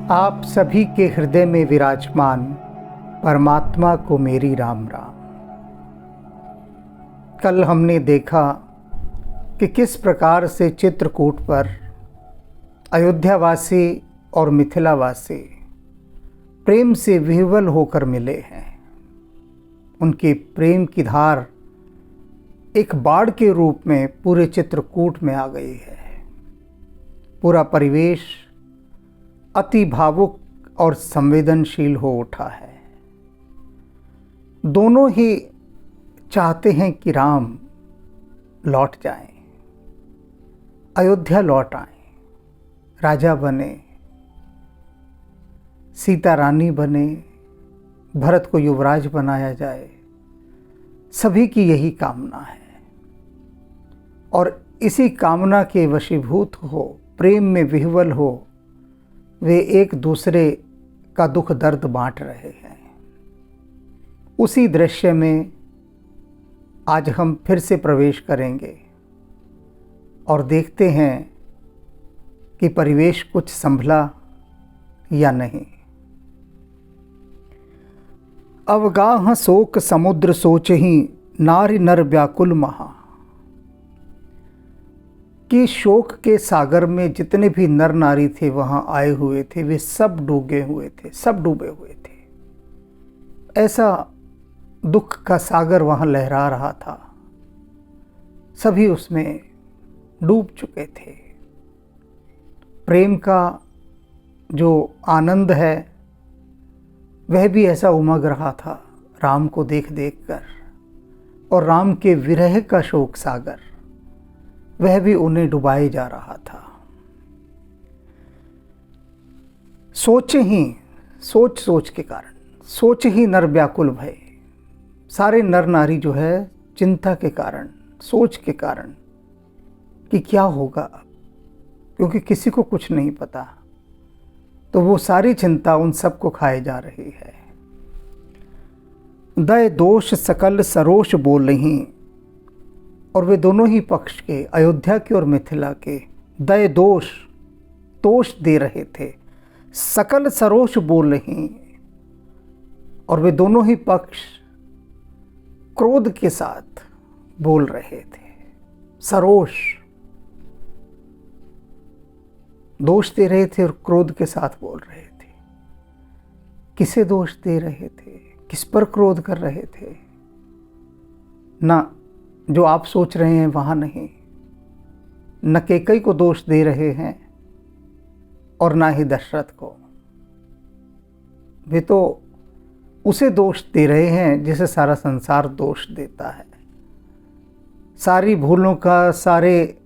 आप सभी के हृदय में विराजमान परमात्मा को मेरी राम राम। कल हमने देखा कि किस प्रकार से चित्रकूट पर अयोध्यावासी और मिथिलावासी प्रेम से विह्वल होकर मिले हैं। उनके प्रेम की धार एक बाढ़ के रूप में पूरे चित्रकूट में आ गई है। पूरा परिवेश अति भावुक और संवेदनशील हो उठा है। दोनों ही चाहते हैं कि राम लौट जाएं, अयोध्या लौट आएं, राजा बने, सीता रानी बने, भरत को युवराज बनाया जाए। सभी की यही कामना है और इसी कामना के वशीभूत हो, प्रेम में विह्वल हो, वे एक दूसरे का दुख दर्द बांट रहे हैं। उसी दृश्य में आज हम फिर से प्रवेश करेंगे और देखते हैं कि परिवेश कुछ संभला या नहीं। अवगाह शोक समुद्र सोचहि नारी नर व्याकुल महा, कि शोक के सागर में जितने भी नर नारी थे वहाँ आए हुए थे, वे सब डूबे हुए थे। ऐसा दुख का सागर वहाँ लहरा रहा था। सभी उसमें डूब चुके थे। प्रेम का जो आनंद है वह भी ऐसा उमग रहा था राम को देख देख कर, और राम के विरह का शोक सागर वह भी उन्हें डुबाए जा रहा था। सोच के कारण, सोच ही नर व्याकुल भय। सारे नर नारी जो है चिंता के कारण, सोच के कारण कि क्या होगा, क्योंकि किसी को कुछ नहीं पता, तो वो सारी चिंता उन सबको खाए जा रही है। दय दोष सकल सरोष बोल रही, और वे दोनों ही पक्ष के, अयोध्या के और मिथिला के, दय दोष दे रहे थे, सकल सरोष बोल रही, और वे दोनों ही पक्ष क्रोध के साथ बोल रहे थे। सरोष, दोष दे रहे थे और क्रोध के साथ बोल रहे थे। किसे दोष दे रहे थे, किस पर क्रोध कर रहे थे? ना जो आप सोच रहे हैं वहाँ नहीं, न कैकेयी को दोष दे रहे हैं और ना ही दशरथ को। वे तो उसे दोष दे रहे हैं जिसे सारा संसार दोष देता है। सारी भूलों का, सारे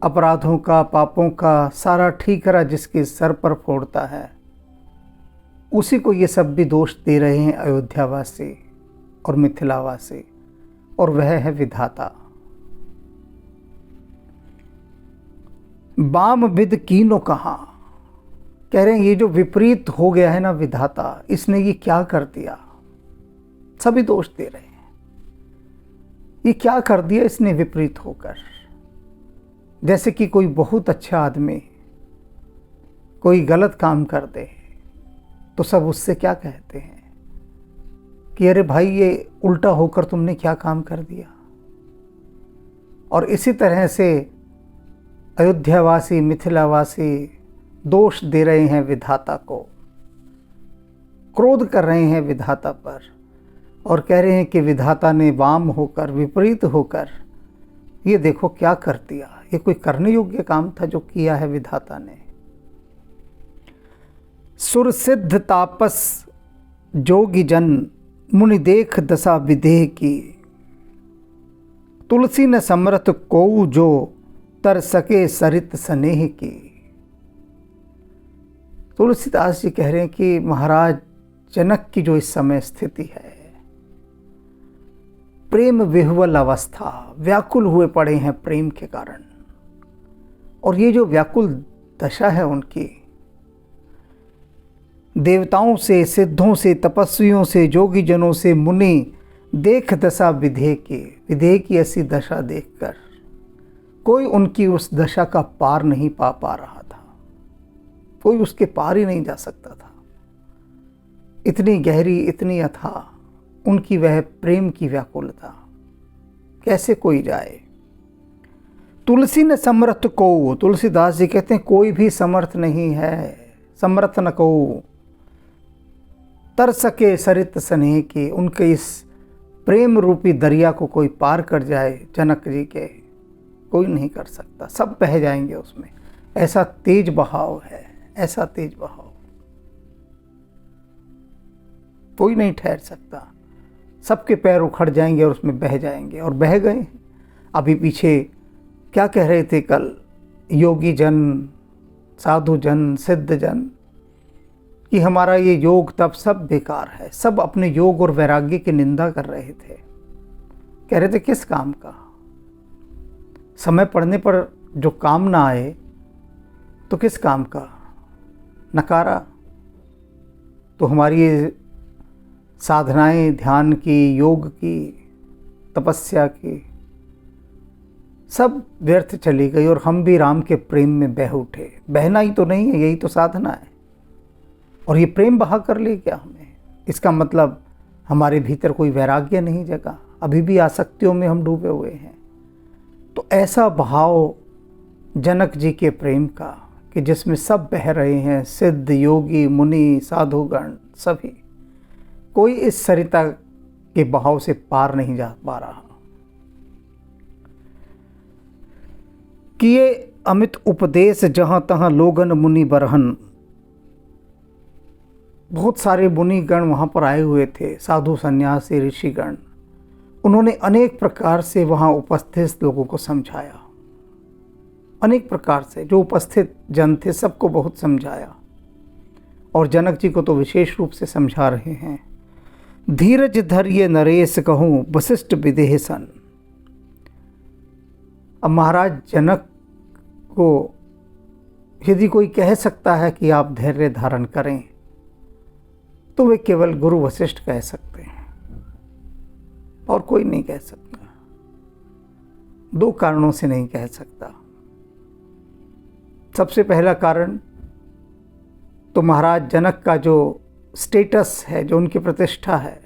अपराधों का, पापों का सारा ठीकरा जिसके सर पर फोड़ता है, उसी को ये सब भी दोष दे रहे हैं अयोध्यावासी और मिथिलावासी, और वह है विधाता। बाम विद कीनो कहा, कह रहे हैं ये जो विपरीत हो गया है ना विधाता, इसने ये क्या कर दिया। सभी दोष दे रहे हैं, ये क्या कर दिया इसने विपरीत होकर। जैसे कि कोई बहुत अच्छा आदमी कोई गलत काम कर दे तो सब उससे क्या कहते हैं कि अरे भाई ये उल्टा होकर तुमने क्या काम कर दिया। और इसी तरह से अयोध्यावासी, मिथिलावासी दोष दे रहे हैं विधाता को, क्रोध कर रहे हैं विधाता पर, और कह रहे हैं कि विधाता ने वाम होकर, विपरीत होकर, ये देखो क्या कर दिया। ये कोई करने योग्य काम था जो किया है विधाता ने। सुर सिद्ध तापस जोगी जन मुनि देख दशा विदेह की, तुलसी न समरथ कोउ जो तर सके सरित स्नेह की। तुलसीदास जी कह रहे हैं कि महाराज जनक की जो इस समय स्थिति है, प्रेम विह्वल अवस्था, व्याकुल हुए पड़े हैं प्रेम के कारण, और ये जो व्याकुल दशा है उनकी, देवताओं से, सिद्धों से, तपस्वियों से, जोगी जनों से, मुनि देख दशा विधेय की ऐसी दशा देखकर कोई उनकी उस दशा का पार नहीं पा रहा था। कोई उसके पार ही नहीं जा सकता था। इतनी गहरी, इतनी अथाह उनकी वह प्रेम की व्याकुलता, कैसे कोई जाए। तुलसी ने समर्थ को, तुलसीदास जी कहते हैं कोई भी समर्थ नहीं है, समर्थ न को तर सके सरित स्नेह के। उनके इस प्रेम रूपी दरिया को कोई पार कर जाए जनक जी के, कोई नहीं कर सकता, सब बह जाएंगे उसमें। ऐसा तेज बहाव है, ऐसा तेज बहाव, कोई नहीं ठहर सकता। सबके पैर उखड़ जाएंगे और उसमें बह जाएंगे, और बह गए। अभी पीछे क्या कह रहे थे कल योगी जन, साधु जन, सिद्ध जन, कि हमारा ये योग तप सब बेकार है। सब अपने योग और वैराग्य की निंदा कर रहे थे, कह रहे थे किस काम का। समय पड़ने पर जो काम ना आए तो किस काम का। नकारा तो हमारी ये साधनाएं, ध्यान की, योग की, तपस्या की, सब व्यर्थ चली गई, और हम भी राम के प्रेम में बह उठे। बहना ही तो नहीं है, यही तो साधना है। और ये प्रेम बहा कर ले गया हमें। इसका मतलब हमारे भीतर कोई वैराग्य नहीं जगा, अभी भी आसक्तियों में हम डूबे हुए हैं। तो ऐसा भाव जनक जी के प्रेम का, कि जिसमें सब बह रहे हैं, सिद्ध, योगी, मुनि, साधुगण, सभी, कोई इस सरिता के बहाव से पार नहीं जा पा रहा। किए अमित उपदेश जहां तहां लोगन मुनि बरहन। बहुत सारे मुनिगण वहाँ पर आए हुए थे, साधु सन्यासी ऋषिगण। उन्होंने अनेक प्रकार से वहाँ उपस्थित लोगों को समझाया, अनेक प्रकार से जो उपस्थित जन थे सबको बहुत समझाया, और जनक जी को तो विशेष रूप से समझा रहे हैं। धीरज धर्य नरेश कहूँ वशिष्ठ विदेह सन। अब महाराज जनक को यदि कोई कह सकता है कि आप धैर्य धारण करें, तो वे केवल गुरु वशिष्ठ कह सकते हैं, और कोई नहीं कह सकता। दो कारणों से नहीं कह सकता। सबसे पहला कारण तो महाराज जनक का जो स्टेटस है, जो उनकी प्रतिष्ठा है,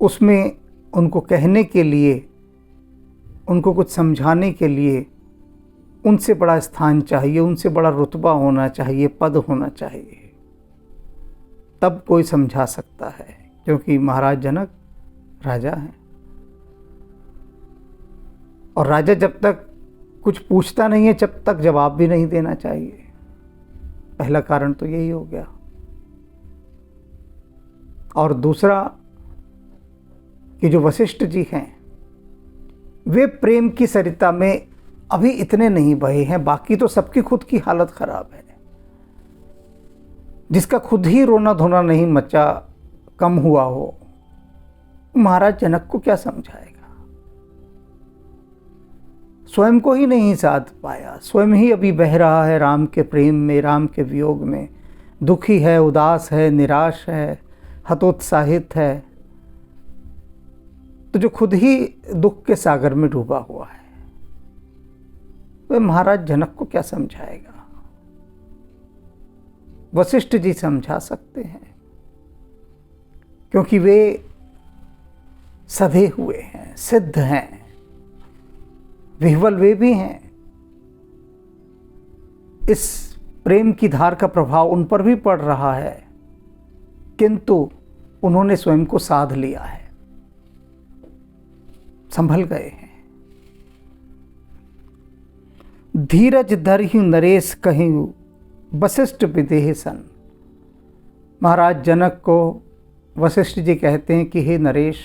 उसमें उनको कहने के लिए, उनको कुछ समझाने के लिए उनसे बड़ा स्थान चाहिए, उनसे बड़ा रुतबा होना चाहिए, पद होना चाहिए, तब कोई समझा सकता है। क्योंकि महाराज जनक राजा हैं, और राजा जब तक कुछ पूछता नहीं है, जब तक जवाब भी नहीं देना चाहिए। पहला कारण तो यही हो गया। और दूसरा कि जो वशिष्ठ जी हैं, वे प्रेम की सरिता में अभी इतने नहीं बहे हैं। बाकी तो सबकी खुद की हालत खराब है। जिसका खुद ही रोना धोना नहीं मचा, कम हुआ हो, महाराज जनक को क्या समझाएगा। स्वयं को ही नहीं साध पाया, स्वयं ही अभी बह रहा है राम के प्रेम में, राम के वियोग में, दुखी है, उदास है, निराश है, हतोत्साहित है। तो जो खुद ही दुख के सागर में डूबा हुआ है, वह महाराज जनक को क्या समझाएगा। वशिष्ठ जी समझा सकते हैं, क्योंकि वे सधे हुए हैं, सिद्ध हैं, विह्वल वे भी हैं। इस प्रेम की धार का प्रभाव उन पर भी पड़ रहा है, किंतु उन्होंने स्वयं को साध लिया है, संभल गए हैं। धीरज धरहि नरेश कहूँ वशिष्ठ विदेह सन। महाराज जनक को वशिष्ठ जी कहते हैं कि हे नरेश,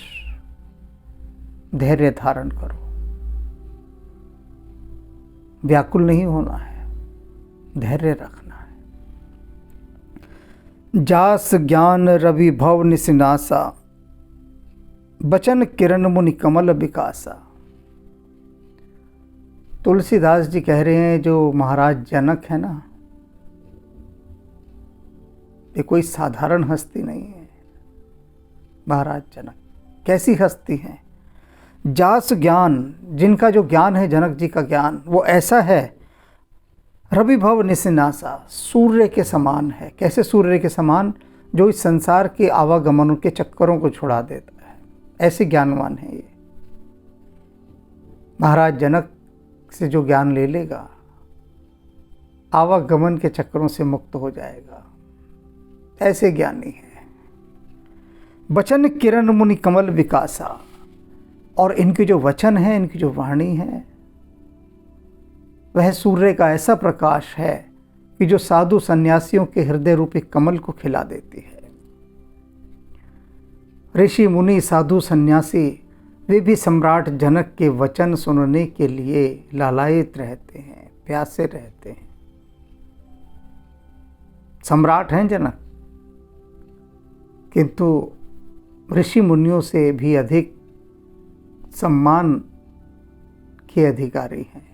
धैर्य धारण करो, व्याकुल नहीं होना है, धैर्य रखना है। जास ज्ञान रवि भव निसिनासा, बचन किरण मुनि कमल विकासा। तुलसीदास जी कह रहे हैं जो महाराज जनक है ना, ये कोई साधारण हस्ती नहीं है। महाराज जनक कैसी हस्ती हैं। जास ज्ञान, जिनका जो ज्ञान है जनक जी का ज्ञान, वो ऐसा है, रविभव निसिनासा, सूर्य के समान है। कैसे सूर्य के समान? जो इस संसार के आवागमनों के चक्करों को छुड़ा देता है, ऐसे ज्ञानवान है ये। महाराज जनक से जो ज्ञान ले लेगा, आवागमन के चक्करों से मुक्त हो जाएगा, ऐसे ज्ञानी है। वचन किरण मुनि कमल विकासा, और इनके जो वचन है, इनकी जो वाणी है, वह सूर्य का ऐसा प्रकाश है कि जो साधु सन्यासियों के हृदय रूपी कमल को खिला देती है। ऋषि मुनि साधु सन्यासी वे भी सम्राट जनक के वचन सुनने के लिए लालायित रहते हैं, प्यासे रहते हैं। सम्राट हैं जनक, किंतु ऋषि मुनियों से भी अधिक सम्मान के अधिकारी हैं।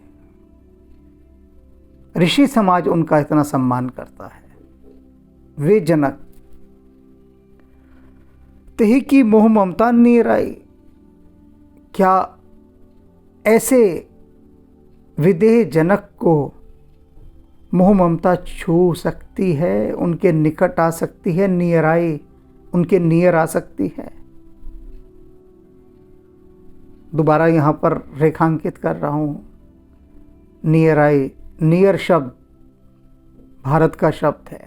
ऋषि समाज उनका इतना सम्मान करता है। वे जनक तेहि की मोह ममता नीराई, क्या ऐसे विदेह जनक को मोह ममता छू सकती है, उनके निकट आ सकती है, नियराई, उनके नियर आ सकती है? दोबारा यहाँ पर रेखांकित कर रहा हूँ, नियराई। नियर शब्द भारत का शब्द है।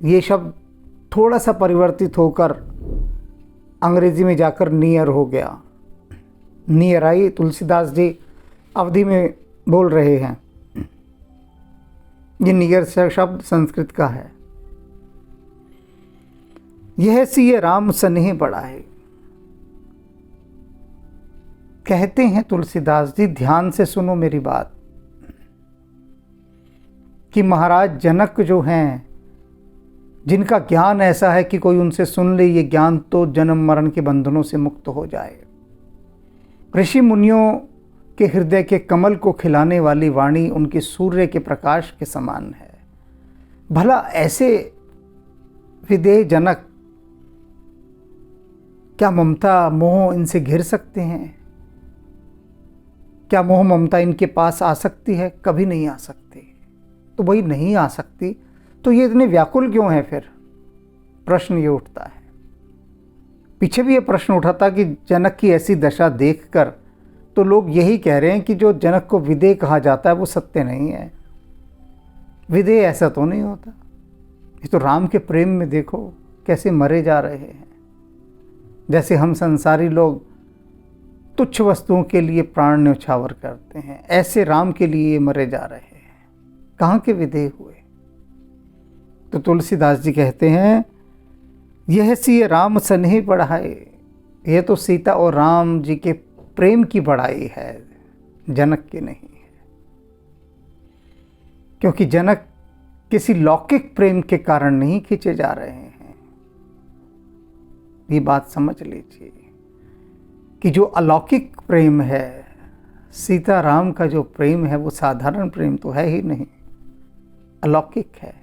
ये शब्द थोड़ा सा परिवर्तित होकर अंग्रेजी में जाकर नियर हो गया। नियर आई तुलसीदास जी अवधि में बोल रहे हैं। ये नियर शब्द संस्कृत का है। यह सिय राम सनेह बड़ा है। कहते हैं तुलसीदास जी, ध्यान से सुनो मेरी बात, कि महाराज जनक जो हैं, जिनका ज्ञान ऐसा है कि कोई उनसे सुन ले ये ज्ञान तो जन्म मरण के बंधनों से मुक्त हो जाए। ऋषि मुनियों के हृदय के कमल को खिलाने वाली वाणी उनके सूर्य के प्रकाश के समान है। भला ऐसे विदेह जनक, क्या ममता मोह इनसे घिर सकते हैं? क्या मोह ममता इनके पास आ सकती है? कभी नहीं आ सकती। तो वही नहीं आ सकती तो ये इतने व्याकुल क्यों है? फिर प्रश्न ये उठता है। पीछे भी ये प्रश्न उठा था कि जनक की ऐसी दशा देखकर तो लोग यही कह रहे हैं कि जो जनक को विदेह कहा जाता है वो सत्य नहीं है। विदेह ऐसा तो नहीं होता। ये तो राम के प्रेम में देखो कैसे मरे जा रहे हैं। जैसे हम संसारी लोग तुच्छ वस्तुओं के लिए प्राण न्यौछावर करते हैं, ऐसे राम के लिए ये मरे जा रहे हैं। कहाँ के विदेह हुए? तो तुलसीदास जी कहते हैं, यह सिय राम सनेह बढ़ाए। यह तो सीता और राम जी के प्रेम की बढ़ाई है, जनक की नहीं है। क्योंकि जनक किसी लौकिक प्रेम के कारण नहीं खींचे जा रहे हैं। ये बात समझ लीजिए कि जो अलौकिक प्रेम है, सीता राम का जो प्रेम है, वो साधारण प्रेम तो है ही नहीं, अलौकिक है,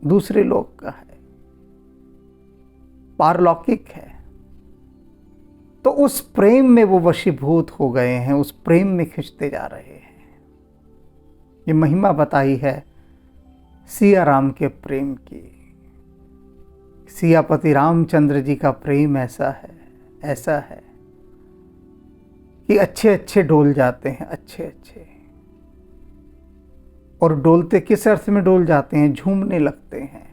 दूसरे लोक का है, पारलौकिक है। तो उस प्रेम में वो वशीभूत हो गए हैं, उस प्रेम में खिंचते जा रहे हैं। ये महिमा बताई है सिया राम के प्रेम की। सियापति रामचंद्र जी का प्रेम ऐसा है कि अच्छे अच्छे डोल जाते हैं, अच्छे अच्छे। और डोलते किस अर्थ में डोल जाते हैं? झूमने लगते हैं,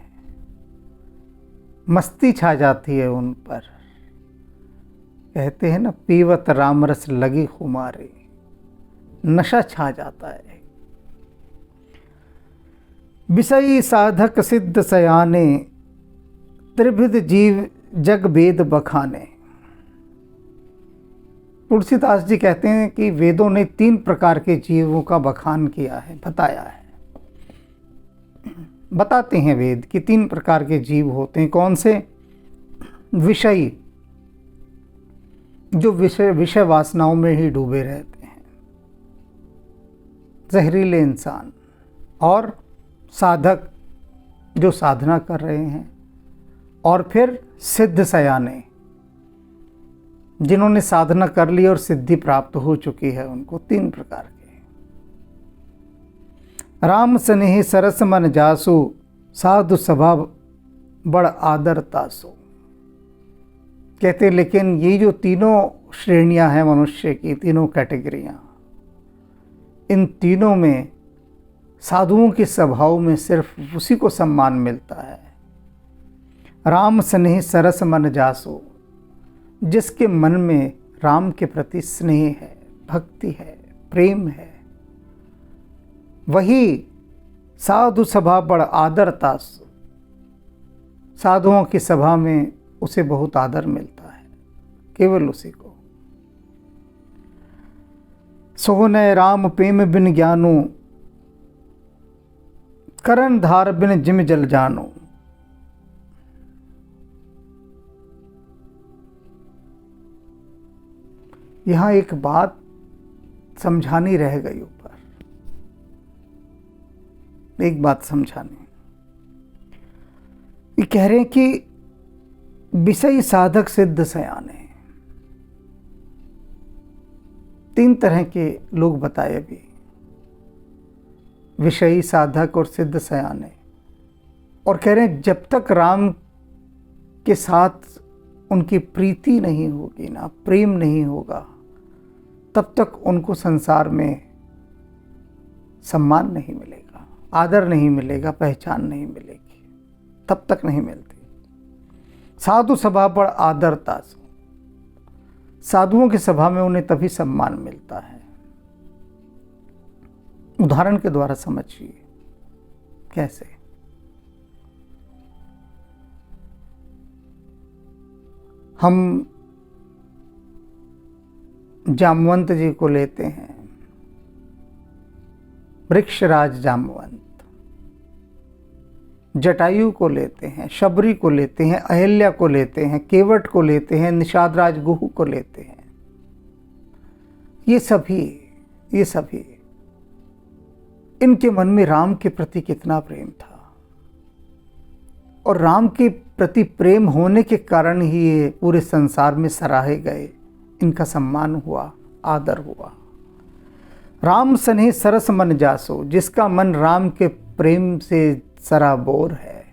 मस्ती छा जाती है उन पर। कहते हैं ना, पीवत रामरस लगी खुमारी, नशा छा जाता है। विषयी साधक सिद्ध सयाने, त्रिविध जीव जग वेद बखाने। तुलसीदास जी कहते हैं कि वेदों ने 3 प्रकार के जीवों का बखान किया है, बताया है। बताते हैं वेद कि 3 प्रकार के जीव होते हैं। कौन से? विषयी, जो विषय वासनाओं में ही डूबे रहते हैं, जहरीले इंसान। और साधक, जो साधना कर रहे हैं। और फिर सिद्ध सयाने, जिन्होंने साधना कर ली और सिद्धि प्राप्त हो चुकी है, उनको 3 प्रकार के। राम स्नेही सरस मन जासु, साधु स्वभाव बड़ आदर तासु। कहते लेकिन ये जो तीनों श्रेणियां हैं मनुष्य की, तीनों कैटेगरियां, इन तीनों में साधुओं के स्वभाव में सिर्फ उसी को सम्मान मिलता है। राम स्नेह सरस मन जासो, जिसके मन में राम के प्रति स्नेह है, भक्ति है, प्रेम है, वही साधु सभा बड़ आदर तासु, साधुओं की सभा में उसे बहुत आदर मिलता है, केवल उसी को। सोहने राम प्रेम बिन ज्ञानो, करण धार बिन जिम जल जानो। यहां एक बात समझानी रह गई ऊपर, एक बात समझानी। ये कह रहे हैं कि विषयी साधक सिद्ध सयाने, तीन तरह के लोग बताए अभी, विषयी साधक और सिद्ध सयाने। और कह रहे हैं जब तक राम के साथ उनकी प्रीति नहीं होगी ना, प्रेम नहीं होगा, तब तक उनको संसार में सम्मान नहीं मिलेगा, आदर नहीं मिलेगा, पहचान नहीं मिलेगी, तब तक नहीं मिलती। साधु सभा पर आदर तासु, साधुओं की सभा में उन्हें तभी सम्मान मिलता है। उदाहरण के द्वारा समझिए कैसे। हम जामवंत जी को लेते हैं, वृक्षराज जामवंत, जटायु को लेते हैं, शबरी को लेते हैं, अहिल्या को लेते हैं, केवट को लेते हैं, निषाद राज गुह को लेते हैं। ये सभी इनके मन में राम के प्रति कितना प्रेम था, और राम के प्रति प्रेम होने के कारण ही ये पूरे संसार में सराहे गए, इनका सम्मान हुआ, आदर हुआ। राम स्नेह सरस मन जासो, जिसका मन राम के प्रेम से सराबोर है,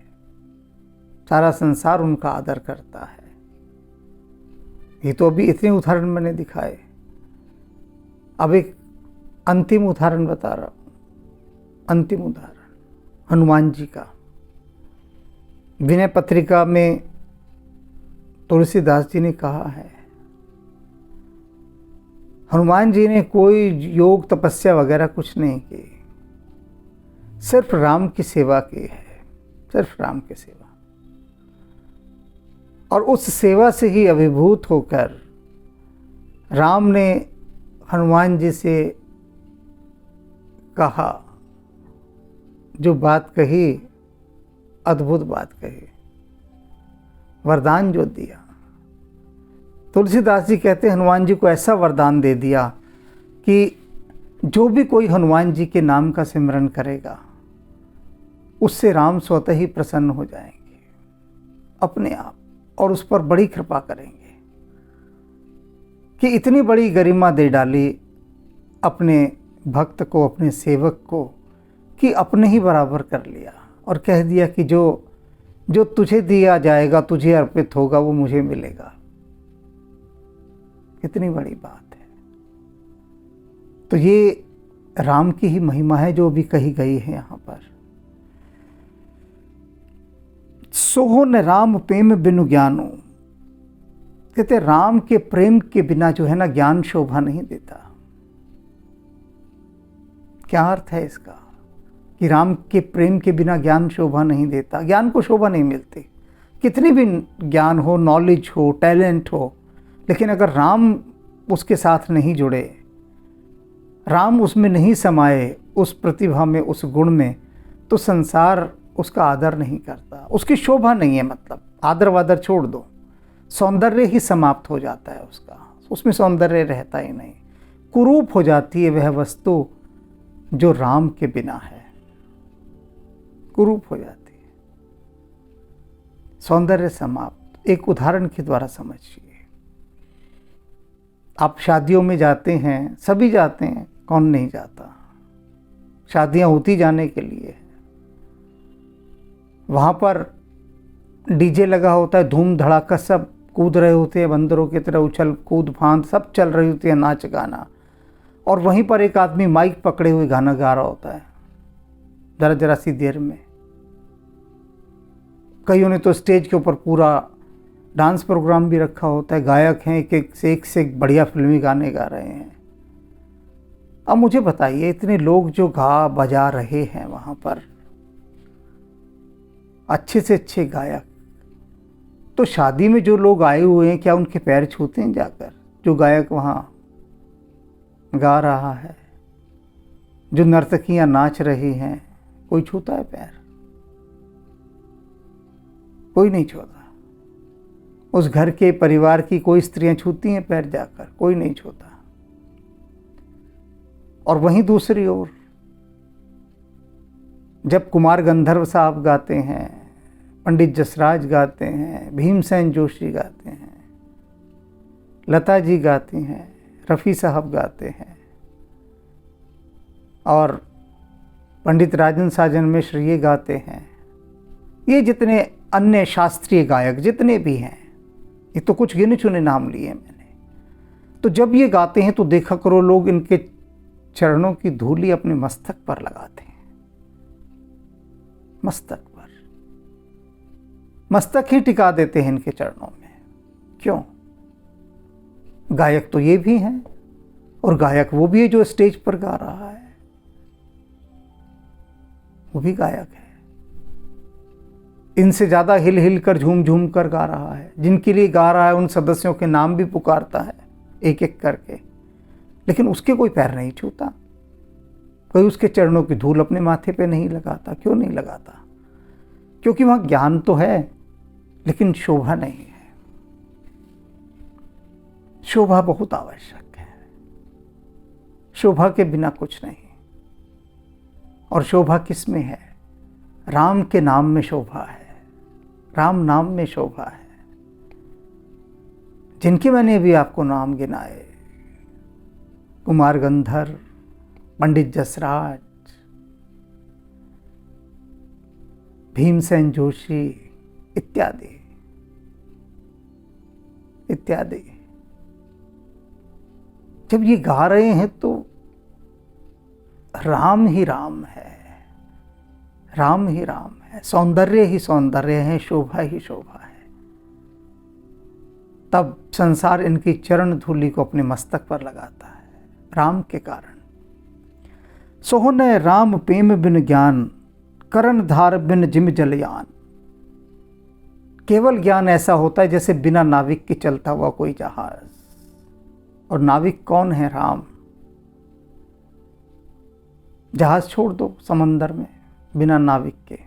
सारा संसार उनका आदर करता है। ये तो अभी इतने उदाहरण मैंने दिखाए, अब एक अंतिम उदाहरण बता रहा हूं। अंतिम उदाहरण हनुमान जी का। विनय पत्रिका में तुलसीदास जी ने कहा है, हनुमान जी ने कोई योग तपस्या वगैरह कुछ नहीं की, सिर्फ राम की सेवा की है, सिर्फ राम की सेवा। और उस सेवा से ही अभिभूत होकर राम ने हनुमान जी से कहा, जो बात कही, अद्भुत बात कही, वरदान जो दिया। तुलसीदास जी कहते हैं हनुमान जी को ऐसा वरदान दे दिया कि जो भी कोई हनुमान जी के नाम का सिमरन करेगा, उससे राम स्वतः ही प्रसन्न हो जाएंगे अपने आप, और उस पर बड़ी कृपा करेंगे। कि इतनी बड़ी गरिमा दे डाली अपने भक्त को, अपने सेवक को, कि अपने ही बराबर कर लिया और कह दिया कि जो तुझे दिया जाएगा, तुझे अर्पित होगा, वो मुझे मिलेगा। कितनी बड़ी बात है। तो ये राम की ही महिमा है जो भी कही गई है यहाँ पर। सोहन राम प्रेम बिनु ज्ञानो, कहते राम के प्रेम के बिना जो है ना, ज्ञान शोभा नहीं देता। क्या अर्थ है इसका? कि राम के प्रेम के बिना ज्ञान शोभा नहीं देता, ज्ञान को शोभा नहीं मिलती। कितनी भी ज्ञान हो, नॉलेज हो, टैलेंट हो, लेकिन अगर राम उसके साथ नहीं जुड़े, राम उसमें नहीं समाये, उस प्रतिभा में, उस गुण में, तो संसार उसका आदर नहीं करता, उसकी शोभा नहीं है। मतलब आदर वादर छोड़ दो, सौंदर्य ही समाप्त हो जाता है उसका, उसमें सौंदर्य रहता ही नहीं। कुरूप हो जाती है वह वस्तु जो राम के बिना है, कुरूप हो जाती है, सौंदर्य समाप्त। एक उदाहरण के द्वारा समझिए। आप शादियों में जाते हैं, सभी जाते हैं, कौन नहीं जाता? शादियां होती जाने के लिए। वहाँ पर डीजे लगा होता है, धूम धड़ाका, सब कूद रहे होते हैं बंदरों की तरह, उछल कूद फांद सब चल रही होती है, नाच गाना। और वहीं पर एक आदमी माइक पकड़े हुए गाना गा रहा होता है जरा जरा सी देर में। कईयों ने तो स्टेज के ऊपर पूरा डांस प्रोग्राम भी रखा होता है, गायक हैं एक से एक बढ़िया फिल्मी गाने गा रहे हैं। अब मुझे बताइए, इतने लोग जो गा बजा रहे हैं वहाँ पर, अच्छे से अच्छे गायक, तो शादी में जो लोग आए हुए हैं क्या उनके पैर छूते हैं जाकर? जो गायक वहाँ गा रहा है, जो नर्तकियां नाच रही हैं, कोई छूता है पैर? कोई नहीं छूता। उस घर के परिवार की कोई स्त्रियां छूती हैं पैर जाकर? कोई नहीं छूता। और वहीं दूसरी ओर जब कुमार गंधर्व साहब गाते हैं, पंडित जसराज गाते हैं, भीमसेन जोशी गाते हैं, लता जी गाती हैं, रफ़ी साहब गाते हैं, और पंडित राजन साजन मिश्र ये गाते हैं, ये जितने अन्य शास्त्रीय गायक जितने भी हैं, ये तो कुछ गिने चुने नाम लिए मैंने। तो जब ये गाते हैं तो देखा करो लोग इनके चरणों की धूली अपने मस्तक पर लगाते हैं, मस्तक पर, मस्तक ही टिका देते हैं इनके चरणों में। क्यों? गायक तो ये भी हैं, और गायक वो भी है जो स्टेज पर गा रहा है, वो भी गायक है। इनसे ज़्यादा हिल हिल कर झूम झूम कर गा रहा है। जिनके लिए गा रहा है उन सदस्यों के नाम भी पुकारता है एक एक करके, लेकिन उसके कोई पैर नहीं छूता, कोई उसके चरणों की धूल अपने माथे पे नहीं लगाता। क्यों नहीं लगाता? क्योंकि वहाँ ज्ञान तो है लेकिन शोभा नहीं है। शोभा बहुत आवश्यक है, शोभा के बिना कुछ नहीं। और शोभा किस में है? राम के नाम में शोभा है, राम नाम में शोभा है। जिनके मैंने भी आपको नाम गिनाए, कुमार गंधर्व, पंडित जसराज, भीमसेन जोशी इत्यादि इत्यादि, जब ये गा रहे हैं तो राम ही राम है, राम ही राम है, सौंदर्य ही सौंदर्य है, शोभा ही शोभा है। तब संसार इनकी चरण धूलि को अपने मस्तक पर लगाता है, राम के कारण। सोहने राम प्रेम बिन ज्ञान, करण धार बिन जिम जलयान। केवल ज्ञान ऐसा होता है जैसे बिना नाविक के चलता हुआ कोई जहाज। और नाविक कौन है? राम। जहाज छोड़ दो समंदर में बिना नाविक के,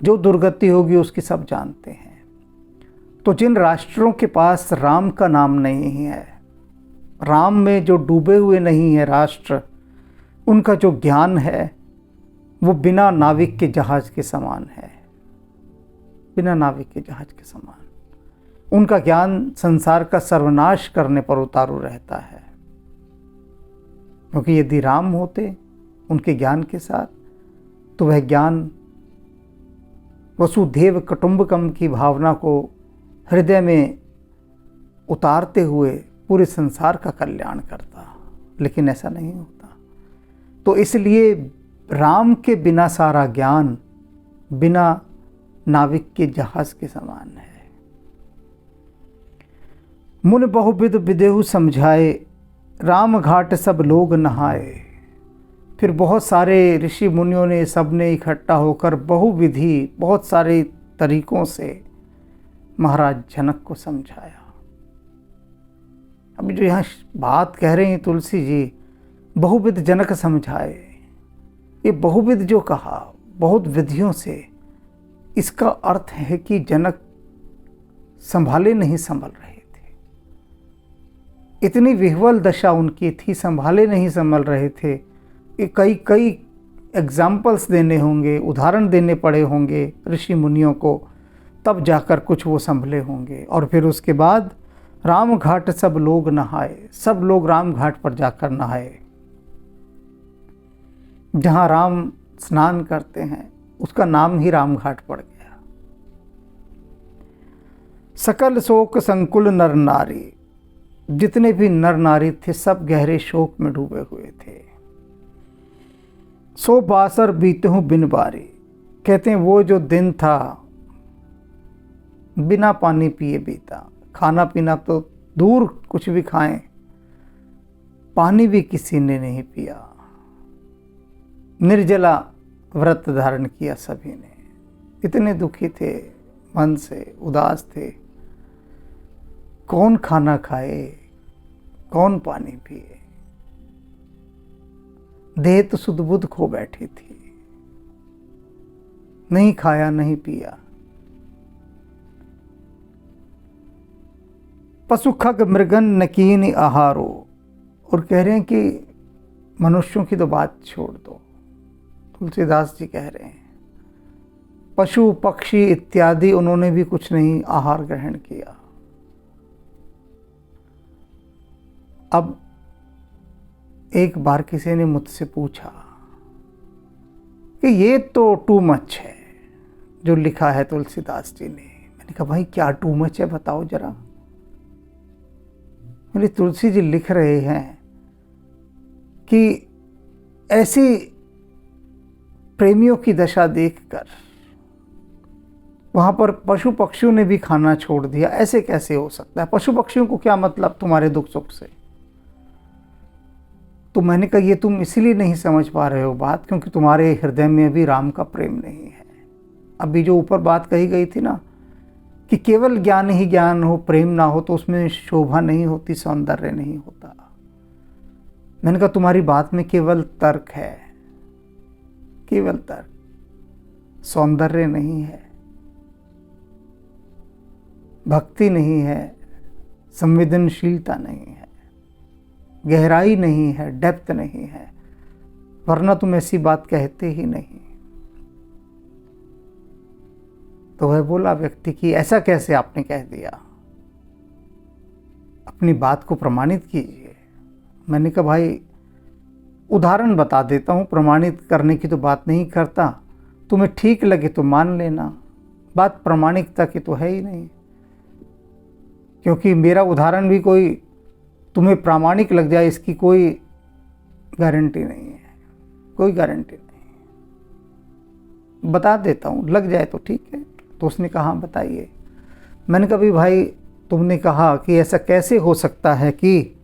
जो दुर्गति होगी उसकी सब जानते हैं। तो जिन राष्ट्रों के पास राम का नाम नहीं है, राम में जो डूबे हुए नहीं है राष्ट्र, उनका जो ज्ञान है वो बिना नाविक के जहाज के समान है, बिना नाविक के जहाज के समान। उनका ज्ञान संसार का सर्वनाश करने पर उतारू रहता है। क्योंकि यदि राम होते उनके ज्ञान के साथ, तो वह ज्ञान वसुधैव कुटुंबकम की भावना को हृदय में उतारते हुए पूरे संसार का कल्याण करता। लेकिन ऐसा नहीं होता। तो इसलिए राम के बिना सारा ज्ञान बिना नाविक के जहाज के समान है। मुन बहुविध विदेहु समझाए, राम घाट सब लोग नहाए। फिर बहुत सारे ऋषि मुनियों ने, सबने इकट्ठा होकर बहुविधि, बहुत सारे तरीकों से महाराज जनक को समझाया। अभी जो यहाँ बात कह रहे हैं तुलसी जी, बहुविध जनक समझाए, ये बहुविध जो कहा, बहुत विधियों से, इसका अर्थ है कि जनक संभाले नहीं संभल रहे थे। इतनी विह्वल दशा उनकी थी, संभाले नहीं संभल रहे थे। कई कई एग्जाम्पल्स देने होंगे, उदाहरण देने पड़े होंगे ऋषि मुनियों को, तब जाकर कुछ वो संभले होंगे। और फिर उसके बाद राम घाट सब लोग नहाए, सब लोग राम घाट पर जाकर नहाए। जहाँ राम स्नान करते हैं उसका नाम ही राम घाट पड़ गया। सकल शोक संकुल नर नारी, जितने भी नर नारी थे सब गहरे शोक में डूबे हुए थे। सो बासर बीते हूँ बिन बारी, कहते हैं वो जो दिन था बिना पानी पिए बीता। खाना पीना तो दूर, कुछ भी खाएं, पानी भी किसी ने नहीं पिया। निर्जला व्रत धारण किया सभी ने। इतने दुखी थे, मन से उदास थे। कौन खाना खाए, कौन पानी पिए। देह तो सुध बुध खो बैठी थी, नहीं खाया नहीं पिया। पशु खग मृगन नकीन आहारो, और कह रहे हैं कि मनुष्यों की तो बात छोड़ दो, तुलसीदास जी कह रहे हैं पशु पक्षी इत्यादि उन्होंने भी कुछ नहीं आहार ग्रहण किया। अब एक बार किसी ने मुझसे पूछा कि ये तो टू मच है जो लिखा है तुलसीदास जी ने। मैंने कहा भाई क्या टू मच है, बताओ जरा। मेरे तुलसी जी लिख रहे हैं कि ऐसी प्रेमियों की दशा देखकर वहां पर पशु पक्षियों ने भी खाना छोड़ दिया। ऐसे कैसे हो सकता है? पशु पक्षियों को क्या मतलब तुम्हारे दुख सुख से? तो मैंने कहा ये तुम इसलिए नहीं समझ पा रहे हो बात, क्योंकि तुम्हारे हृदय में अभी राम का प्रेम नहीं है। अभी जो ऊपर बात कही गई थी ना कि केवल ज्ञान ही ज्ञान हो, प्रेम ना हो तो उसमें शोभा नहीं होती, सौंदर्य नहीं होता। मैंने कहा तुम्हारी बात में केवल तर्क है, केवल तर्क, सौंदर्य नहीं है, भक्ति नहीं है, संवेदनशीलता नहीं है, गहराई नहीं है, डेप्थ नहीं है, वरना तुम ऐसी बात कहते ही नहीं। तो वह बोला व्यक्ति कि ऐसा कैसे आपने कह दिया, अपनी बात को प्रमाणित कीजिए। मैंने कहा भाई उदाहरण बता देता हूँ, प्रमाणित करने की तो बात नहीं करता, तुम्हें ठीक लगे तो मान लेना, बात प्रामाणिकता की तो है ही नहीं। क्योंकि मेरा उदाहरण भी कोई तुम्हें प्रामाणिक लग जाए इसकी कोई गारंटी नहीं है, कोई गारंटी नहीं। बता देता हूँ, लग जाए तो ठीक है। तो उसने कहा हाँ बताइए। मैंने कहा भाई तुमने कहा कि ऐसा कैसे हो सकता है कि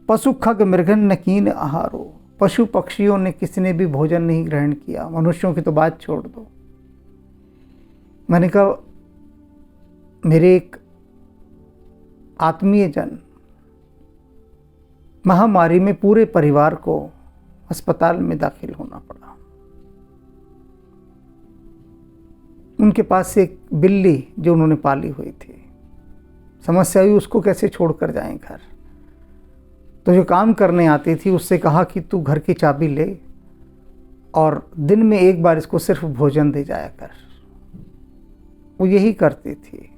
पशु खग मृगन नकीन आहारो, पशु पक्षियों ने किसी ने भी भोजन नहीं ग्रहण किया, मनुष्यों की तो बात छोड़ दो। मैंने कहा मेरे एक आत्मीय जन महामारी में पूरे परिवार को अस्पताल में दाखिल होना पड़ा। उनके पास से एक बिल्ली जो उन्होंने पाली हुई थी, समस्या हुई उसको कैसे छोड़कर जाएं घर। तो जो काम करने आती थी उससे कहा कि तू घर की चाबी ले और दिन में एक बार इसको सिर्फ भोजन दे जाया कर। वो यही करती थी।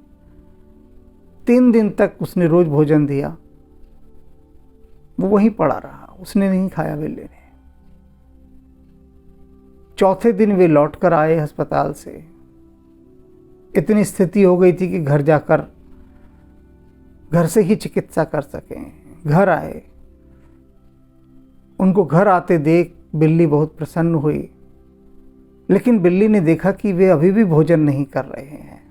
3 दिन तक उसने रोज भोजन दिया, वो वहीं पड़ा रहा, उसने नहीं खाया बिल्ली ने। चौथे दिन वे लौट कर आए अस्पताल से। इतनी स्थिति हो गई थी कि घर जाकर घर से ही चिकित्सा कर सकें। घर आए, उनको घर आते देख बिल्ली बहुत प्रसन्न हुई, लेकिन बिल्ली ने देखा कि वे अभी भी भोजन नहीं कर रहे हैं,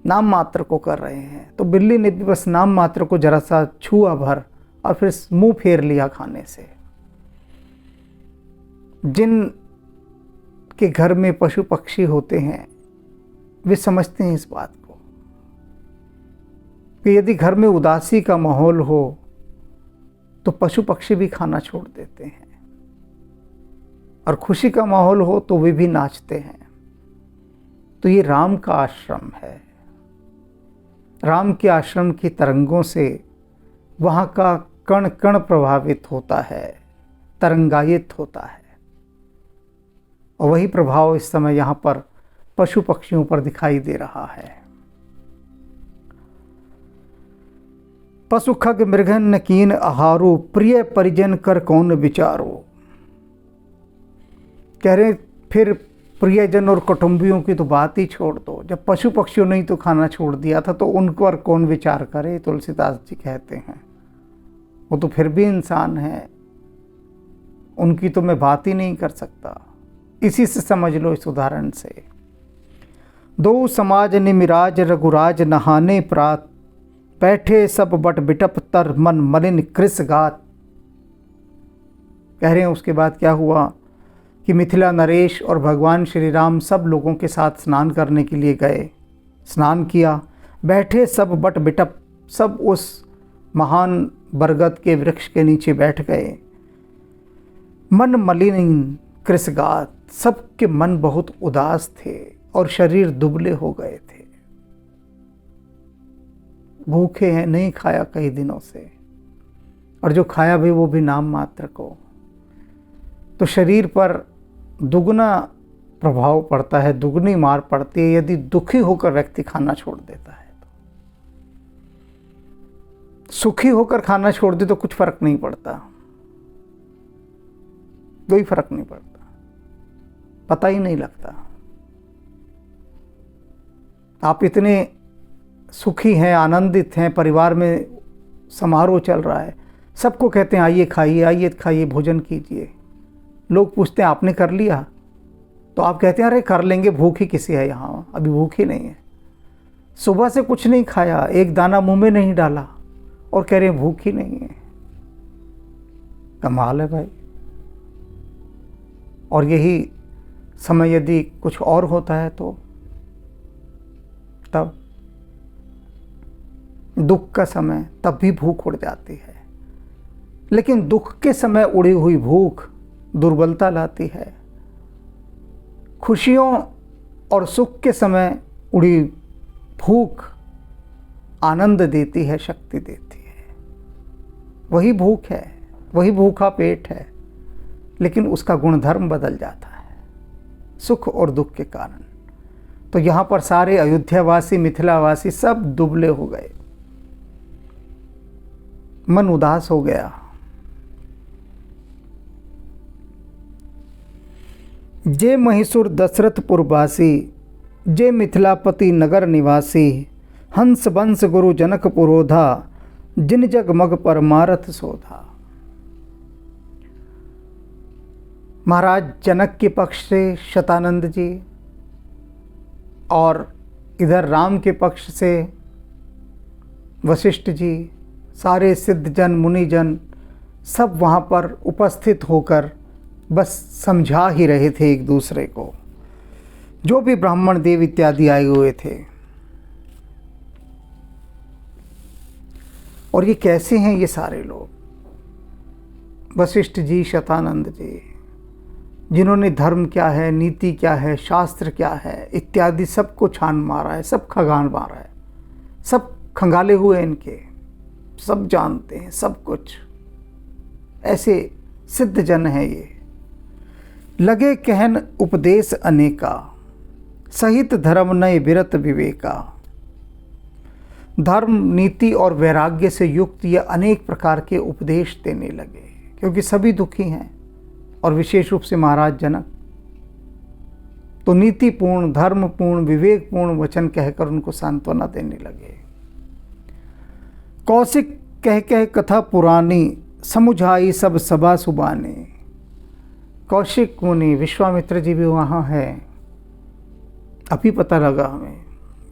नाम मात्र को कर रहे हैं। तो बिल्ली ने भी बस नाम मात्र को जरा सा छुआ भर और फिर मुंह फेर लिया खाने से। जिन के घर में पशु पक्षी होते हैं वे समझते हैं इस बात को कि यदि घर में उदासी का माहौल हो तो पशु पक्षी भी खाना छोड़ देते हैं, और खुशी का माहौल हो तो वे भी नाचते हैं। तो ये राम का आश्रम है। राम के आश्रम की तरंगों से वहाँ का कण कण प्रभावित होता है, तरंगायित होता है, और वही प्रभाव इस समय यहाँ पर पशु पक्षियों पर दिखाई दे रहा है। पशु खग मृगन नकीन आहारो, प्रिय परिजन कर कौन विचारो। कह रहे फिर प्रियजन और कुटुंबियों की तो बात ही छोड़ दो, जब पशु पक्षियों ने ही तो खाना छोड़ दिया था तो उन पर कौन विचार करे, तुलसीदास जी कहते हैं। वो तो फिर भी इंसान है, उनकी तो मैं बात ही नहीं कर सकता। इसी से समझ लो, इस उदाहरण से। दो समाज निमिराज रघुराज नहाने प्रात, बैठे सब बट बिटप तर मन मलिन कृस गात। कह रहे हैं उसके बाद क्या हुआ कि मिथिला नरेश और भगवान श्री राम सब लोगों के साथ स्नान करने के लिए गए। स्नान किया, बैठे सब बट बिटप, सब उस महान बरगद के वृक्ष के नीचे बैठ गए। मन मलिन कृसगात, सबके मन बहुत उदास थे और शरीर दुबले हो गए थे। भूखे हैं, नहीं खाया कई दिनों से, और जो खाया भी वो भी नाम मात्र को। तो शरीर पर दुगना प्रभाव पड़ता है, दुगनी मार पड़ती है यदि दुखी होकर व्यक्ति खाना छोड़ देता है। तो सुखी होकर खाना छोड़ दे तो कुछ फर्क नहीं पड़ता, कोई फर्क नहीं पड़ता, पता ही नहीं लगता। आप इतने सुखी हैं, आनंदित हैं, परिवार में समारोह चल रहा है, सबको कहते हैं आइए खाइए, आइए खाइए, भोजन कीजिए। लोग पूछते हैं आपने कर लिया, तो आप कहते हैं अरे कर लेंगे, भूख ही किसी है यहाँ, अभी भूख ही नहीं है। सुबह से कुछ नहीं खाया, एक दाना मुंह में नहीं डाला और कह रहे हैं भूख ही नहीं है। कमाल है भाई। और यही समय यदि कुछ और होता है तो तब दुख का समय, तब भी भूख उड़ जाती है। लेकिन दुख के समय उड़ी हुई भूख दुर्बलता लाती है, खुशियों और सुख के समय उड़ी भूख आनंद देती है, शक्ति देती है। वही भूख है, वही भूखा पेट है, लेकिन उसका गुणधर्म बदल जाता है सुख और दुख के कारण। तो यहाँ पर सारे अयोध्यावासी, मिथिलावासी सब दुबले हो गए, मन उदास हो गया। जे महिषुर दशरथपुरवासी, जे मिथिलापति नगर निवासी, हंस वंश गुरु जनक पुरोधा, जिन जग मग परमारथ सोधा। महाराज जनक के पक्ष से शतानंद जी और इधर राम के पक्ष से वशिष्ठ जी, सारे सिद्धजन मुनिजन सब वहाँ पर उपस्थित होकर बस समझा ही रहे थे एक दूसरे को, जो भी ब्राह्मण देव इत्यादि आए हुए थे। और ये कैसे हैं ये सारे लोग? वशिष्ठ जी, शतानंद जी, जिन्होंने धर्म क्या है, नीति क्या है, शास्त्र क्या है इत्यादि सबको छान मारा है, सब खंगाल मारा है, सब खंगाले हुए इनके, सब जानते हैं सब कुछ। ऐसे सिद्ध जन हैं ये। लगे कहन उपदेश अनेका, सहित धर्म नय विरत विवेका। धर्म, नीति और वैराग्य से युक्त ये अनेक प्रकार के उपदेश देने लगे, क्योंकि सभी दुखी हैं, और विशेष रूप से महाराज जनक। तो नीतिपूर्ण, धर्मपूर्ण, विवेकपूर्ण वचन कहकर उनको सांत्वना देने लगे। कौशिक कह कह कथा पुरानी, समुझाई सब सभा सुबाने। कौशिक मुनि, विश्वामित्र जी भी वहाँ हैं, अभी पता लगा हमें,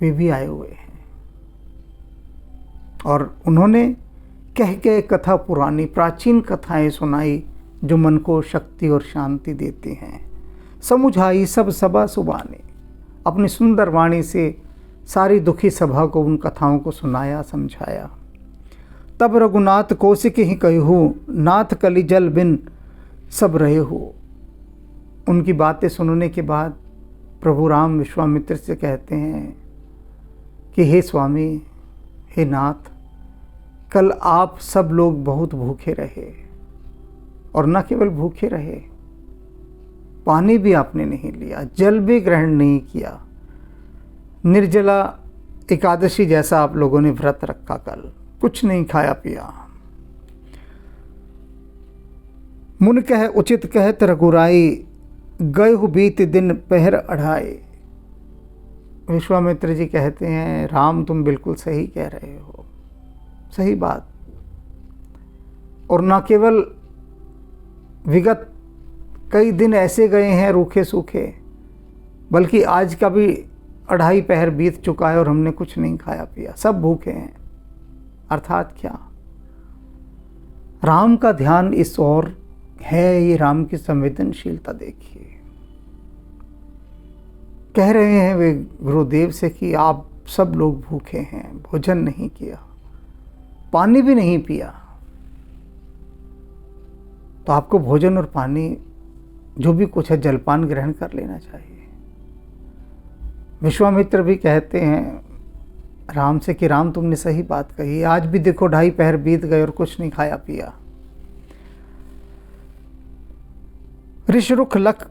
वे भी आए हुए हैं। और उन्होंने कह कह कथा पुरानी, प्राचीन कथाएं सुनाई जो मन को शक्ति और शांति देती हैं। समुझाई सब सभा सुबाने, अपनी सुंदर वाणी से सारी दुखी सभा को उन कथाओं को सुनाया, समझाया। तब रघुनाथ कौशिक ही कहूँ, नाथ कली जल बिन सब रहे हो। उनकी बातें सुनने के बाद प्रभु राम विश्वामित्र से कहते हैं कि हे स्वामी, हे नाथ, कल आप सब लोग बहुत भूखे रहे, और न केवल भूखे रहे, पानी भी आपने नहीं लिया, जल भी ग्रहण नहीं किया। निर्जला एकादशी जैसा आप लोगों ने व्रत रखा, कल कुछ नहीं खाया पिया। मुन कह उचित कहत रघुराई, गए हो बीत दिन पहर अढ़ाए। विश्वामित्र जी कहते हैं राम तुम बिल्कुल सही कह रहे हो, सही बात। और न केवल विगत कई दिन ऐसे गए हैं रूखे सूखे, बल्कि आज का भी 2.5 पहर बीत चुका है और हमने कुछ नहीं खाया पिया, सब भूखे हैं। अर्थात क्या, राम का ध्यान इस ओर है। ये राम की संवेदनशीलता देखिए। कह रहे हैं वे गुरुदेव से कि आप सब लोग भूखे हैं, भोजन नहीं किया, पानी भी नहीं पिया, तो आपको भोजन और पानी जो भी कुछ है जलपान ग्रहण कर लेना चाहिए। विश्वामित्र भी कहते हैं राम से कि राम तुमने सही बात कही, आज भी देखो 2.5 पहर बीत गए और कुछ नहीं खाया पिया। ऋष रुख लख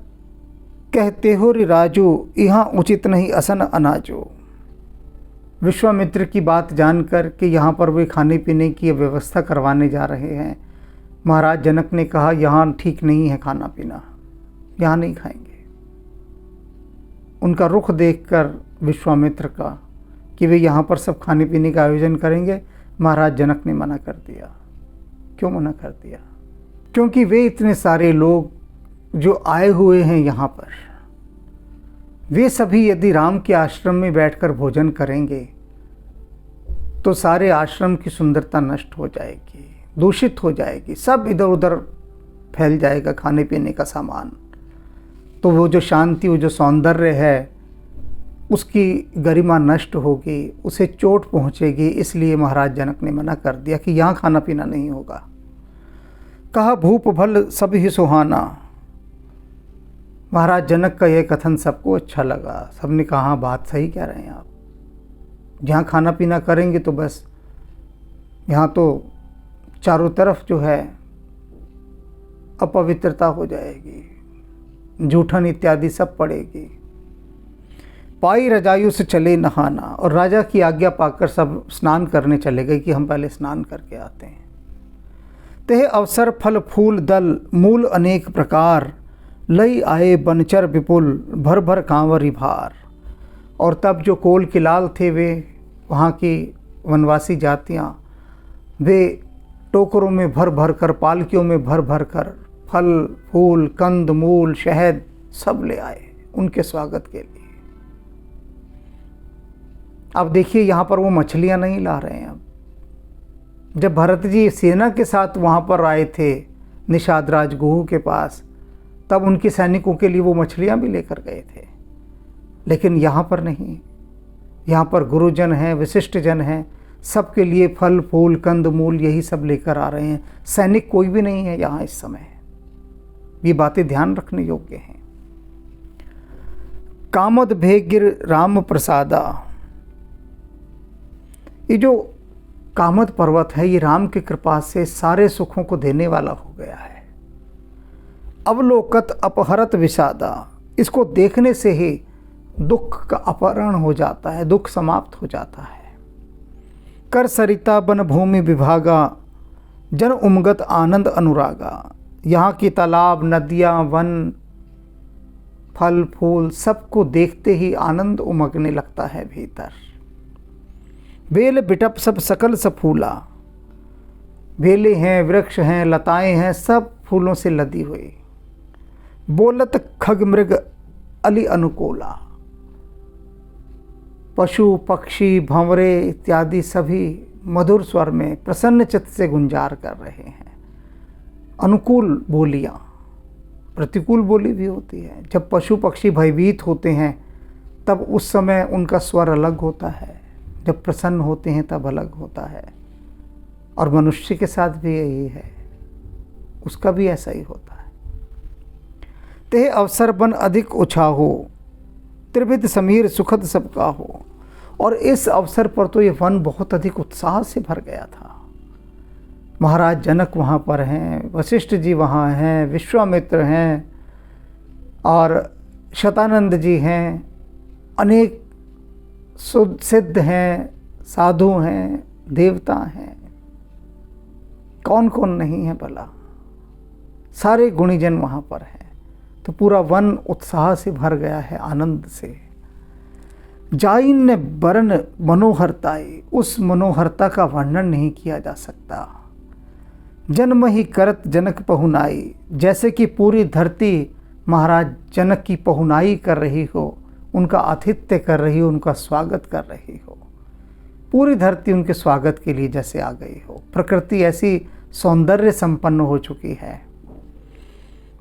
कहते हो रि राजू, यहाँ उचित नहीं असन अनाजो। विश्वामित्र की बात जानकर कि यहाँ पर वे खाने पीने की व्यवस्था करवाने जा रहे हैं, महाराज जनक ने कहा यहाँ ठीक नहीं है खाना पीना, यहाँ नहीं खाएंगे। उनका रुख देखकर विश्वामित्र का कि वे यहाँ पर सब खाने पीने का आयोजन करेंगे, महाराज जनक ने मना कर दिया। क्यों मना कर दिया? क्योंकि वे इतने सारे लोग जो आए हुए हैं यहाँ पर, वे सभी यदि राम के आश्रम में बैठकर भोजन करेंगे तो सारे आश्रम की सुंदरता नष्ट हो जाएगी, दूषित हो जाएगी, सब इधर उधर फैल जाएगा खाने पीने का सामान। तो वो जो शांति, वो जो सौंदर्य है, उसकी गरिमा नष्ट होगी, उसे चोट पहुँचेगी। इसलिए महाराज जनक ने मना कर दिया कि यहाँ खाना पीना नहीं होगा। कहा भूप भल सब ही सुहाना। महाराज जनक का यह कथन सबको अच्छा लगा। सबने कहा हाँ बात सही कह रहे हैं आप, जहाँ खाना पीना करेंगे तो बस यहाँ तो चारों तरफ जो है अपवित्रता हो जाएगी, जूठन इत्यादि सब पड़ेगी। पाई रजायु से चले नहाना, और राजा की आज्ञा पाकर सब स्नान करने चले गए कि हम पहले स्नान करके आते हैं। तेह अवसर फल फूल दल मूल अनेक प्रकार, लई आए बनचर विपुल भर भर कांवरी भार। और तब जो कोल किलाल थे, वे वहाँ की वनवासी जातियाँ, वे टोकरों में भर भर कर, पालकियों में भर भर कर फल फूल कंद मूल शहद सब ले आए उनके स्वागत के लिए। अब देखिए यहाँ पर वो मछलियाँ नहीं ला रहे हैं। अब जब भरत जी सेना के साथ वहाँ पर आए थे निषाद राजगुह के पास, तब उनके सैनिकों के लिए वो मछलियाँ भी लेकर गए थे। लेकिन यहाँ पर नहीं, यहाँ पर गुरुजन हैं, विशिष्ट जन हैं, सबके लिए फल फूल कंद मूल यही सब लेकर आ रहे हैं। सैनिक कोई भी नहीं है यहाँ इस समय। ये बातें ध्यान रखने योग्य हैं। कामद भेगिर राम प्रसादा। ये जो कामद पर्वत है, ये राम की कृपा से सारे सुखों को देने वाला हो गया है। अवलोकत अपहरत विषादा। इसको देखने से ही दुख का अपहरण हो जाता है, दुख समाप्त हो जाता है। कर सरिता बन भूमि विभागा, जन उमगत आनंद अनुरागा। यहाँ की तालाब नदियाँ वन फल फूल सबको देखते ही आनंद उमगने लगता है भीतर। बेल बिटप सब सकल सफूला। बेले हैं, वृक्ष हैं, लताएं हैं, सब फूलों से लदी हुई। बोलत खग मृग अली अनुकूला। पशु पक्षी भंवरे इत्यादि सभी मधुर स्वर में प्रसन्न चित्त से गुंजार कर रहे हैं। अनुकूल बोलियाँ, प्रतिकूल बोली भी होती है। जब पशु पक्षी भयभीत होते हैं तब उस समय उनका स्वर अलग होता है, जब प्रसन्न होते हैं तब अलग होता है। और मनुष्य के साथ भी यही है, उसका भी ऐसा ही होता है। ते अवसर बन अधिक उछाहो, त्रिविध समीर सुखद सबका हो। और इस अवसर पर तो ये वन बहुत अधिक उत्साह से भर गया था। महाराज जनक वहाँ पर हैं, वशिष्ठ जी वहाँ हैं, विश्वामित्र हैं और शतानंद जी हैं, अनेक सिद्ध हैं, साधु हैं, देवता हैं, कौन कौन नहीं है भला। सारे गुणीजन वहाँ पर हैं। तो पूरा वन उत्साह से भर गया है, आनंद से। जाइन ने बरन मनोहरताई, उस मनोहरता का वर्णन नहीं किया जा सकता। जन्म ही करत जनक पहुनाई, जैसे कि पूरी धरती महाराज जनक की पहुनाई कर रही हो, उनका आतिथ्य कर रही हो, उनका स्वागत कर रही हो। पूरी धरती उनके स्वागत के लिए जैसे आ गई हो। प्रकृति ऐसी सौंदर्य संपन्न हो चुकी है।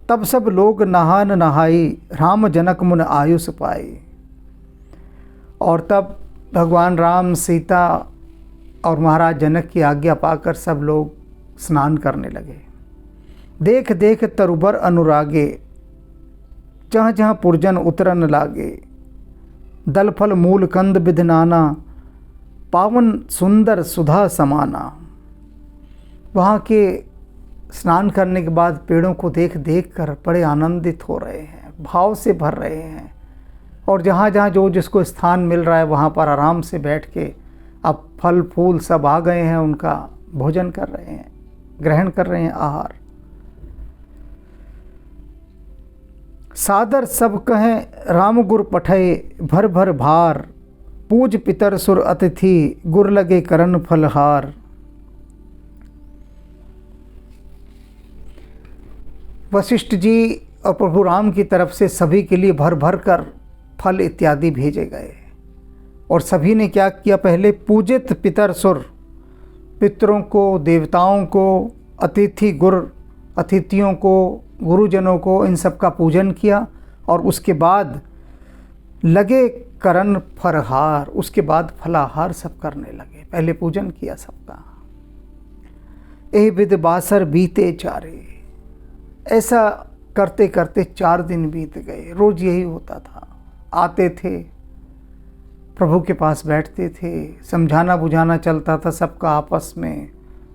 तब सब लोग नहान नहाई, राम जनक मुन आयुष पाई। और तब भगवान राम, सीता और महाराज जनक की आज्ञा पाकर सब लोग स्नान करने लगे। देख देख तरुबर अनुरागे, जहाँ जहाँ पुरजन उतरन लागे। दल फल मूल कंद विधनाना, पावन सुंदर सुधा समाना। वहाँ के स्नान करने के बाद पेड़ों को देख देख कर बड़े आनंदित हो रहे हैं, भाव से भर रहे हैं। और जहाँ जहाँ जो जिसको स्थान मिल रहा है वहाँ पर आराम से बैठ के अब फल फूल सब आ गए हैं, उनका भोजन कर रहे हैं, ग्रहण कर रहे हैं आहार। सादर सब कहें राम गुर पठय, भर भर भार। पूज पितर सुर अतिथि, गुर लगे करन फलहार। वशिष्ठ जी और प्रभु राम की तरफ से सभी के लिए भर भर कर फल इत्यादि भेजे गए। और सभी ने क्या किया, पहले पूजित पितर सुर, पितरों को, देवताओं को, अतिथि गुर, अतिथियों को, गुरुजनों को, इन सब का पूजन किया। और उसके बाद लगे करन फलहार, उसके बाद फलाहार सब करने लगे। पहले पूजन किया सबका। एह विद बासर बीते चारे, ऐसा करते करते 4 दिन बीत गए। रोज यही होता था। आते थे, प्रभु के पास बैठते थे, समझाना बुझाना चलता था सबका आपस में।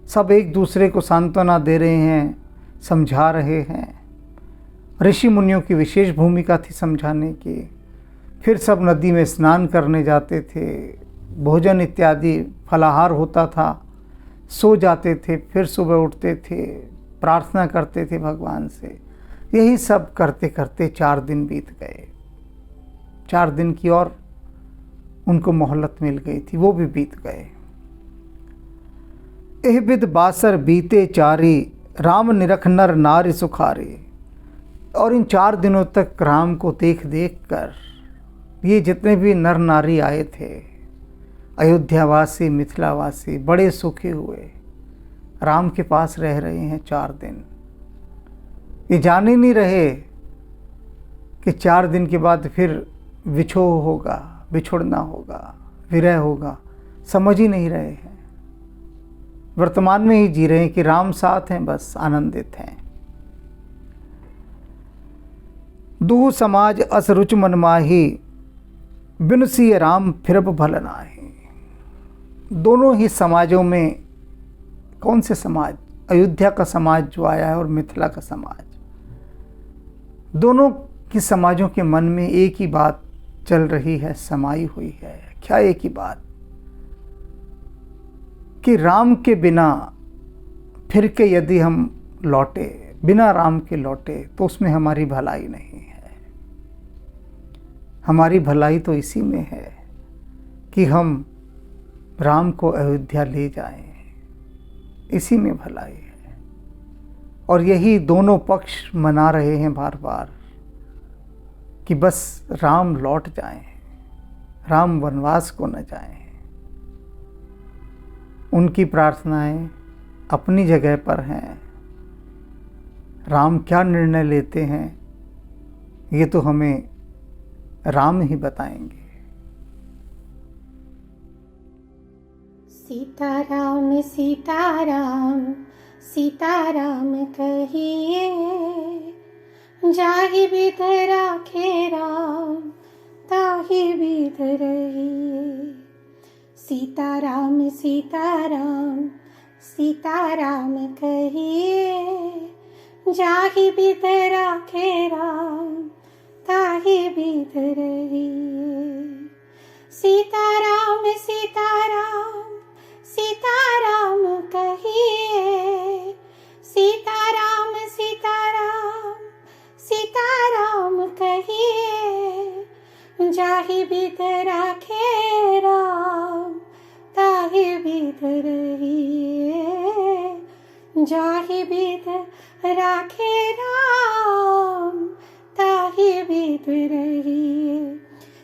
सब एक दूसरे को सांत्वना दे रहे हैं, समझा रहे हैं। ऋषि मुनियों की विशेष भूमिका थी समझाने की। फिर सब नदी में स्नान करने जाते थे, भोजन इत्यादि फलाहार होता था, सो जाते थे, फिर सुबह उठते थे, प्रार्थना करते थे भगवान से। यही सब करते करते 4 दिन बीत गए। 4 दिन की और उनको मोहलत मिल गई थी, वो भी बीत गए। एह बिद बासर बीते चारी, राम निरख नर नारी सुखारी। और इन 4 दिनों तक राम को देख देख कर ये जितने भी नर नारी आए थे, अयोध्यावासी, मिथिलावासी, बड़े सुखी हुए। राम के पास रह रहे हैं 4 दिन। ये जान ही नहीं रहे कि 4 दिन के बाद फिर विछोह होगा, बिछुड़ना होगा, विरह होगा। समझ ही नहीं रहे हैं। वर्तमान में ही जी रहे हैं कि राम साथ हैं, बस आनंदित हैं। दूह समाज अस रुच मन माही, बिनु सिय राम फिरब भल नाहि। दोनों ही समाजों में, कौन से समाज, अयोध्या का समाज जो आया है और मिथिला का समाज, दोनों की समाजों के मन में एक ही बात चल रही है, समाई हुई है। क्या एक ही बात, कि राम के बिना फिर के यदि हम लौटे, बिना राम के लौटे, तो उसमें हमारी भलाई नहीं है। हमारी भलाई तो इसी में है कि हम राम को अयोध्या ले जाएं, इसी में भलाई है। और यही दोनों पक्ष मना रहे हैं बार बार कि बस राम लौट जाएं, राम वनवास को न जाएं। उनकी प्रार्थनाएं अपनी जगह पर हैं। राम क्या निर्णय लेते हैं ये तो हमें राम ही बताएंगे। सीताराम सीताराम सीताराम कहिए, जाहि बिध राखे राम ताहि बिध रहिए। सीताराम सीताराम सीताराम कहिए, जाहि बिध राखे राम ताहि बिध रहिए। सीताराम सीताराम सीताराम कहिए, सीताराम सीताराम सीताराम जाहि विध राखे राम ताहि विध रहिए।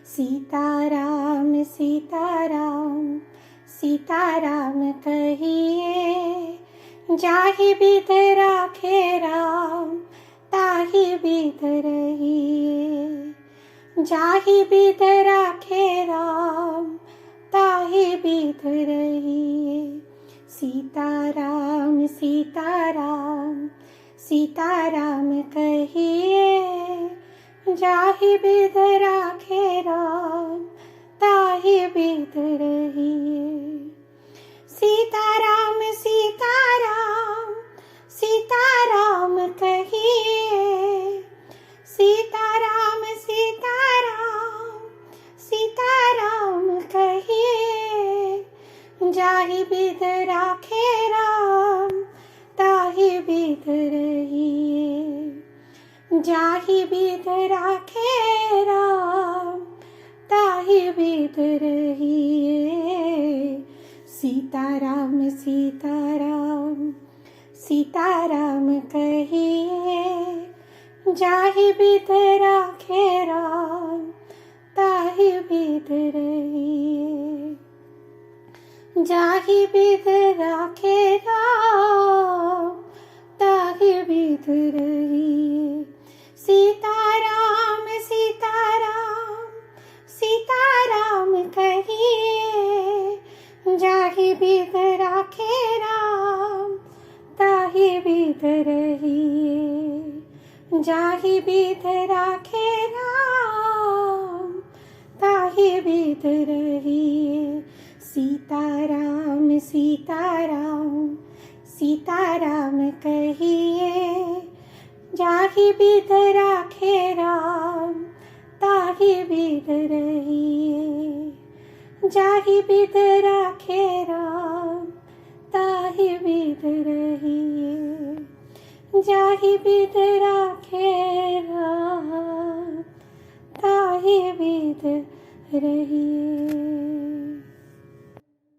सीताराम सीताराम सीताराम कहिए। जाहि विध राखे राम ताहि विध रहिए। जाहि विध राखे राम ताहि विध रहिए। सीताराम सीताराम सीताराम कहिए। जाहि विध राखे राम ताहि विध रहिए। सीताराम सीताराम सीताराम कहिए। सीताराम सीताराम सीताराम कहिए। जाहि विध राखे राम ताहि विध रहिए। जाहि विध राखे राम ताहि विध रहिए। सीताराम सीताराम सीताराम कहिए। जाहि विध राखे राम ताहि विध रहिए। जाहि विध राखे राम ताहि विध रहिए। सीताराम सीताराम सीताराम कहिए। जाहि विध राखे राम ताहि विध रहिए। जाहि विध राखे राम ताहि विध रहिए। सीताराम सीताराम सीताराम कहिए। जाहि विध राखे राम ताहि विध रहिए। जाहि विध राखे राम ताहि विध रहिए। जाहि विध राखे राम ताहि विध रहिए।